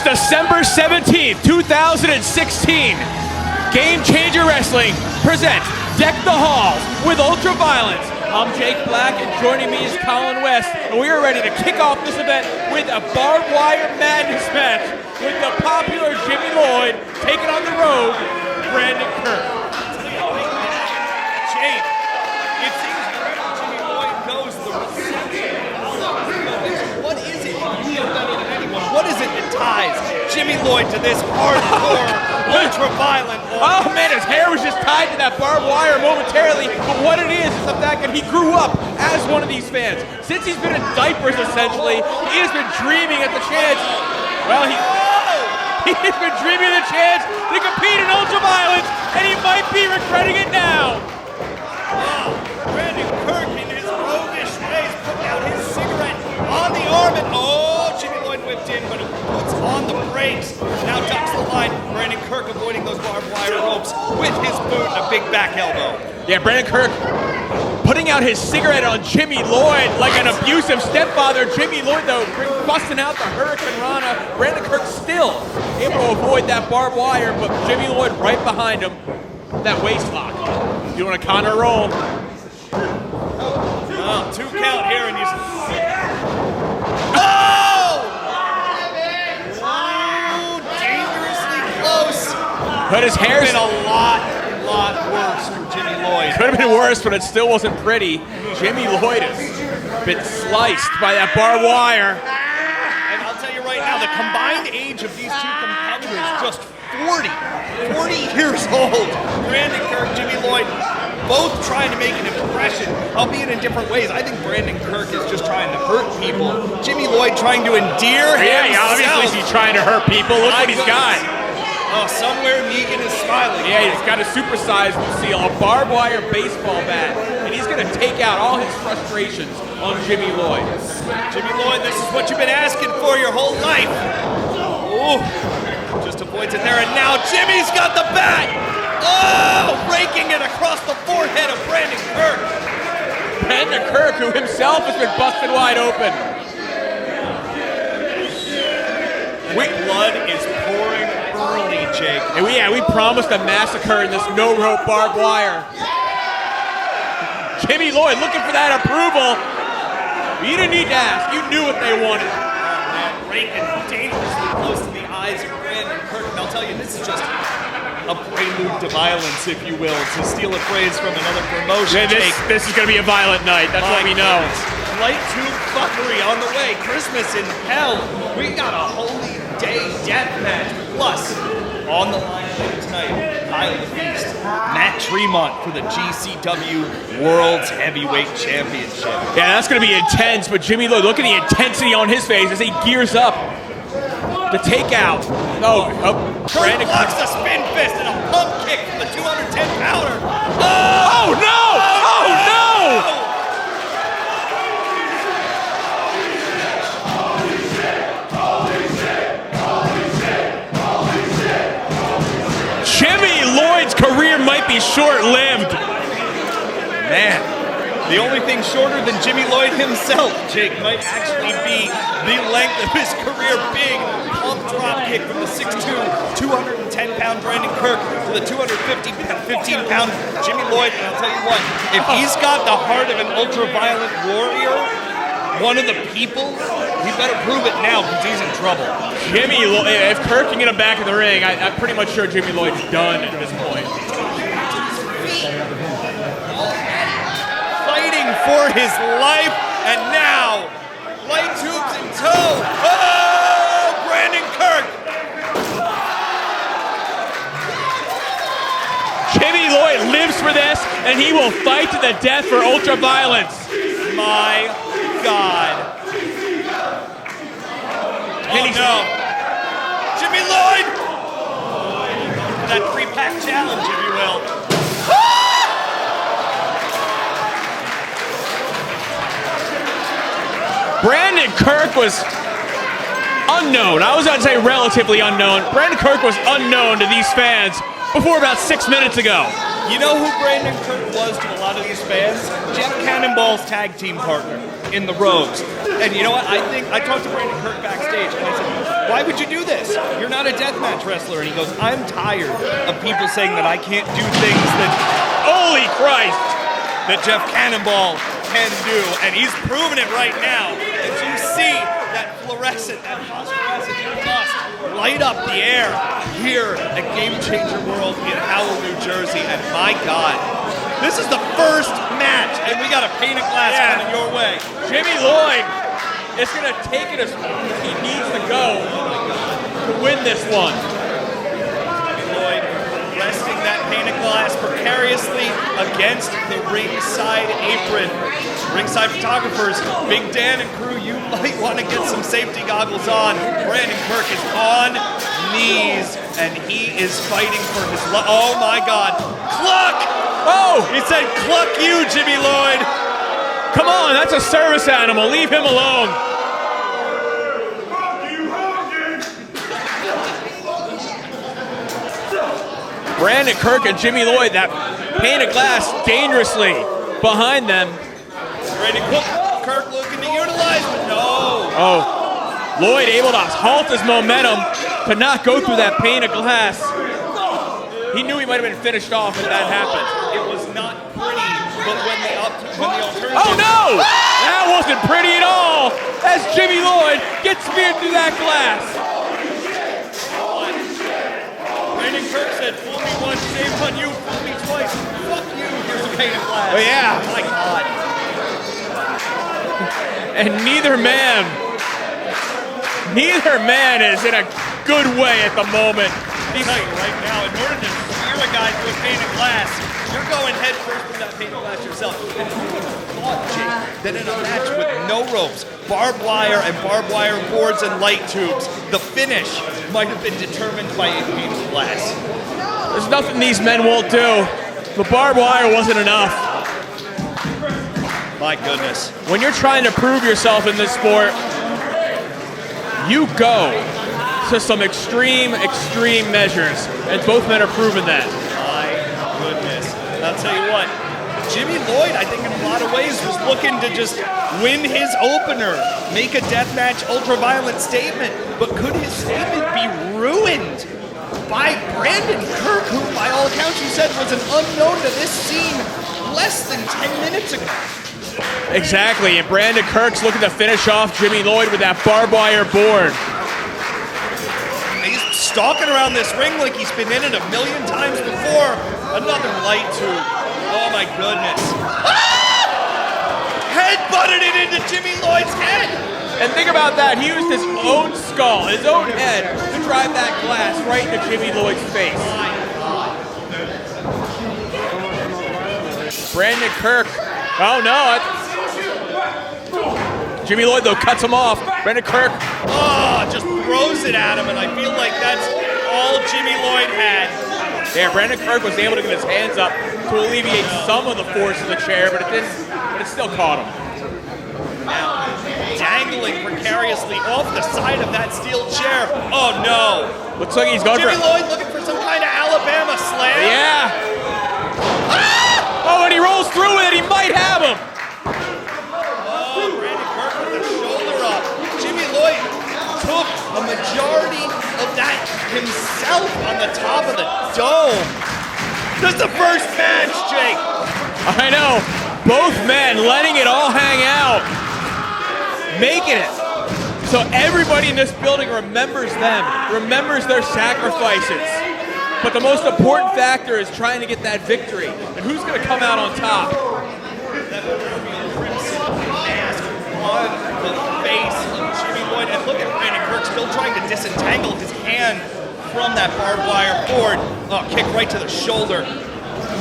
December 17th, 2016, Game Changer Wrestling presents Deck the Halls with Ultraviolence. I'm Jake Black, and joining me is Colin West, and we are ready to kick off this event with a barbed wire madness match with the popular Jimmy Lloyd taking on the road, Brandon Kirk. Jake, it seems wherever Jimmy Lloyd goes, the reception. What is it? You know better than anyone. What is it that ties Jimmy Lloyd to this hardcore, ultra-violent? Oh man, his hair was just tied to that barbed wire momentarily, but what it is the fact that he grew up as one of these fans. Since he's been in diapers, essentially, he has been dreaming at the chance. Well, he's been dreaming of the chance to compete in Ultraviolence, and he might be regretting it now. Brandon Kirk, in his roguish ways, putting out his cigarette on the arm, and Jimmy Lloyd whipped in, but he puts on the brakes. Now ducks the line. Brandon Kirk avoiding those barbed wire ropes with his boot and a big back elbow. Yeah, Brandon Kirk putting out his cigarette on Jimmy Lloyd like an abusive stepfather. Jimmy Lloyd, though, busting out the Hurricane Rana. Brandon Kirk still able to avoid that barbed wire, but Jimmy Lloyd right behind him. That waist lock. Doing a counter roll. Oh, 2 count here, and you. But his hair's been a lot worse for Jimmy Lloyd. Could have been worse, but it still wasn't pretty. Jimmy Lloyd has been sliced by that barbed wire. And I'll tell you right now, the combined age of these two competitors, just 40 years old. Brandon Kirk, Jimmy Lloyd, both trying to make an impression, albeit in different ways. I think Brandon Kirk is just trying to hurt people. Jimmy Lloyd trying to endear himself. Yeah, obviously he's trying to hurt people. Look what he's got. Oh, somewhere Negan is smiling. Yeah, he's got a supersized Lucille, a barbed wire baseball bat, and he's going to take out all his frustrations on Jimmy Lloyd. Jimmy Lloyd, this is what you've been asking for your whole life. Oh, just avoids it there, and now Jimmy's got the bat. Oh, raking it across the forehead of Brandon Kirk. Brandon Kirk, who himself has been busted wide open. Blood is pouring early, Jake. And we promised a massacre in this no-rope barbed wire. Jimmy Lloyd looking for that approval. You didn't need to ask. You knew what they wanted. Oh, man, raking dangerously close to the eyes of Brandon Kirk. And I'll tell you, this is just a prelude to violence, if you will, to steal a phrase from another promotion. Yeah, this is going to be a violent night. That's what we know. Light tube fuckery on the way. Christmas in hell. We got a holy day death match. Plus, on the line later tonight, Kyle the Beast, Matt Tremont for the GCW World's Heavyweight Championship. Yeah, that's going to be intense, but Jimmy Lloyd, look at the intensity on his face as he gears up to take out. Brandon blocks a spin fist and a pump kick from the 210-pounder. Oh, no! Oh, no! Jimmy Lloyd's career might be short-lived. Man, the only thing shorter than Jimmy Lloyd himself, Jake, might actually be the length of his career being pump drop kick from the 6'2", 210-pound Brandon Kirk to the 215-pound Jimmy Lloyd. And I'll tell you what, if he's got the heart of an ultra-violent warrior, one of the people, he better prove it now because he's in trouble. Jimmy Lloyd, if Kirk can get him back in the ring, I'm pretty much sure Jimmy Lloyd's done at this point. Fighting for his life, and now, light tubes in tow. Oh, Brandon Kirk. Jimmy Lloyd lives for this, and he will fight to the death for Ultraviolence. My God. no. Jimmy Lloyd! That 3-pack challenge, if you will. Brandon Kirk was unknown. I was going to say relatively unknown. Brandon Kirk was unknown to these fans before about 6 minutes ago. You know who Brandon Kirk was to a lot of these fans? Jim Cannonball's tag team partner in the Rogues. And you know what? I talked to Brandon Kirk backstage and I said, why would you do this? You're not a deathmatch wrestler. And he goes, I'm tired of people saying that I can't do things that, holy Christ, that Jeff Cannonball can do. And he's proven it right now. As you see that fluorescent, that phosphorescent dust light up the air here at Game Changer World in Howell, New Jersey. And my God, this is the first match, and we got a pane of glass coming your way. Jimmy Lloyd is going to take it as he needs to go to win this one. Jimmy Lloyd resting that pane of glass precariously against the ringside apron. Ringside photographers, Big Dan and crew, you might want to get some safety goggles on. Brandon Kirk is on knees, and he is fighting for his life. Oh my God. Cluck! Oh! He said, cluck you, Jimmy Lloyd. Come on, that's a service animal. Leave him alone. Brandon Kirk and Jimmy Lloyd, that pane of glass dangerously behind them. Brandon Kirk looking to utilize, but no. Oh, Lloyd able to halt his momentum to not go through that pane of glass. He knew he might have been finished off if that happened. It was not pretty, but when the alternative... Oh no! That wasn't pretty at all! As Jimmy Lloyd gets speared through that glass. Brandon Kirk said, fool me once, shame on you, fool me twice. Fuck you, here's a pane of glass. Oh yeah. My God. And neither man is in a good way at the moment. I'll tell you right now, in order to steer a guy through a pane of glass, you're going head first through that pane of glass yourself. And who would have thought, Jake, that in a match with no ropes, barbed wire and barbed wire boards and light tubes, the finish might have been determined by a pane of glass. There's nothing these men won't do. The barbed wire wasn't enough. My goodness. When you're trying to prove yourself in this sport, you go to some extreme measures, and both men are proving that. My goodness. And I'll tell you what, Jimmy Lloyd, I think in a lot of ways, was looking to just win his opener, make a deathmatch ultraviolent statement, but could his statement be ruined by Brandon Kirk, who by all accounts you said was an unknown to this scene less than 10 minutes ago? Exactly, and Brandon Kirk's looking to finish off Jimmy Lloyd with that barbed wire board. He's stalking around this ring like he's been in it a million times before. Another light tube. Oh my goodness. Head butted it into Jimmy Lloyd's head. And think about that, he used his own skull, his own head, to drive that glass right into Jimmy Lloyd's face. Brandon Kirk, oh no. Jimmy Lloyd, though, cuts him off. Brandon Kirk. Oh, just throws it at him, and I feel like that's all Jimmy Lloyd had. Yeah, Brandon Kirk was able to get his hands up to alleviate some of the force of the chair, but it still caught him. Now, dangling precariously off the side of that steel chair. Oh, no. Looks like he's going Jimmy for Lloyd looking for some kind of Alabama slam. Yeah. Oh, and he rolls through with it. He might have him. Took a majority of that himself on the top of the dome. This is the first match, Jake. I know. Both men letting it all hang out. Making it. So everybody in this building remembers them, remembers their sacrifices. But the most important factor is trying to get that victory. And who's going to come out on top? That crimson mask on the face of Jimmy Lloyd. And look at Brandon Kirk still trying to disentangle his hand from that barbed wire board. Oh, kick right to the shoulder.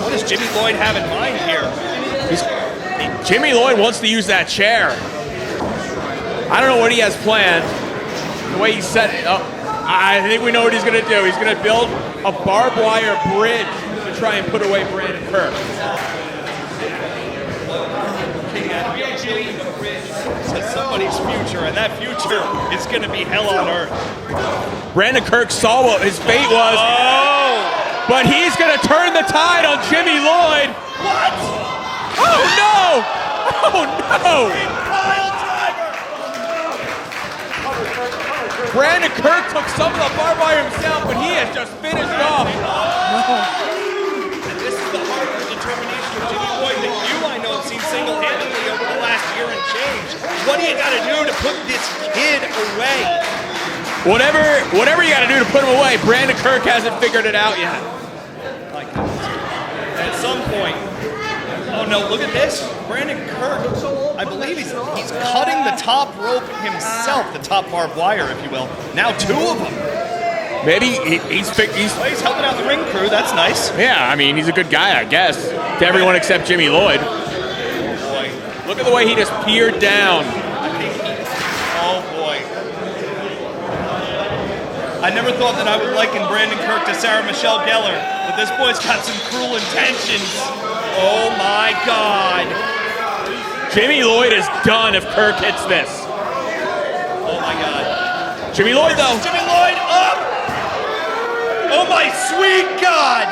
What does Jimmy Lloyd have in mind here? Jimmy Lloyd wants to use that chair. I don't know what he has planned. The way he set it up, I think we know what he's going to do. He's going to build a barbed wire bridge to try and put away Brandon Kirk. To somebody's future, and that future is going to be hell on earth. Brandon Kirk saw what his fate was, but he's going to turn the tide on Jimmy Lloyd. What? Oh no! Oh no! Brandon Kirk took some of the barbed wire himself, but he has just finished off. And this is the heart and determination of Jimmy Lloyd that you, I know, have seen single-handedly over the last year and change. What do you got to do to put this kid away? Whatever you got to do to put him away, Brandon Kirk hasn't figured it out yet. At some point, oh no, look at this. Brandon Kirk, I believe he's cutting the top rope himself, the top barbed wire, if you will. Now two of them. Maybe he's helping out the ring crew, that's nice. Yeah, I mean, he's a good guy, I guess, to everyone except Jimmy Lloyd. Look at the way he just peered down. Oh boy. I never thought that I would liken Brandon Kirk to Sarah Michelle Gellar, but this boy's got some cruel intentions. Oh my God. Jimmy Lloyd is done if Kirk hits this. Oh my God. Jimmy Lloyd though. Jimmy Lloyd up. Oh my sweet God.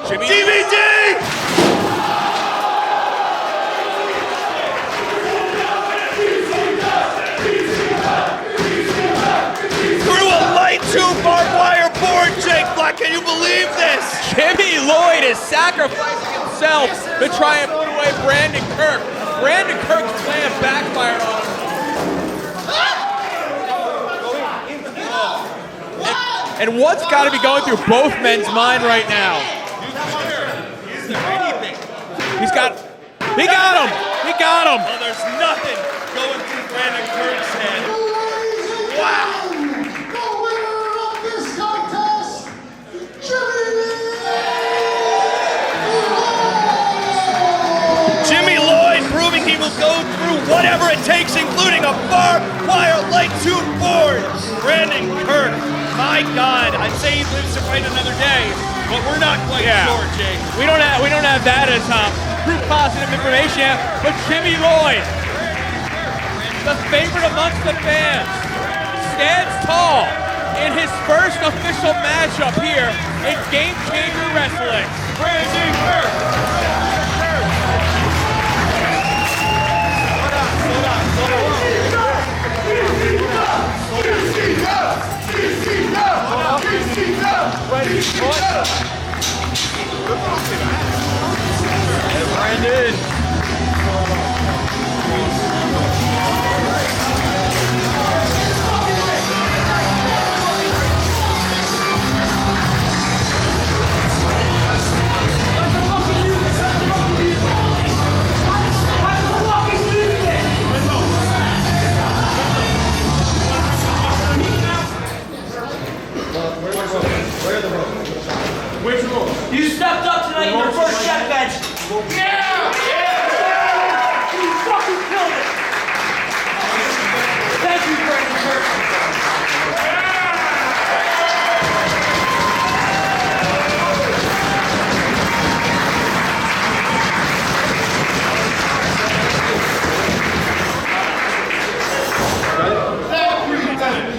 Jimmy DVD. Two barbed wire board, Jake Black. Can you believe this? Jimmy Lloyd is sacrificing himself to try and put away Brandon Kirk. Brandon Kirk's plan backfired on him. And what's got to be going through both men's mind right now? He got him. He got him. Oh, there's nothing going through Brandon Kirk's head. Wow. Jimmy Lloyd proving he will go through whatever it takes, including a barbed wire light tube board. Brandon Kirk, my God, I'd say he lives to fight another day, but we're not quite sure, Jake. We don't have that as proof positive information yet, but Jimmy Lloyd, the favorite amongst the fans, stands tall in his first official matchup here in Game Changer Wrestling. Brandon Kirk. Brandon. You stepped up tonight in your first check bench. Yeah! You fucking killed it. Thank you, Brandon Kirk.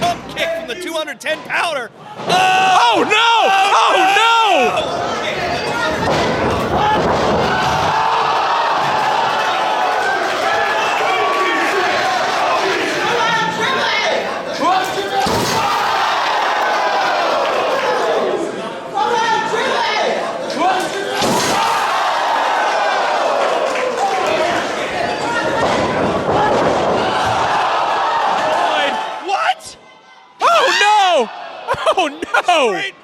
Pump kick from the 210 pounder. Oh no! Oh no! What? Oh no! Oh no! Straight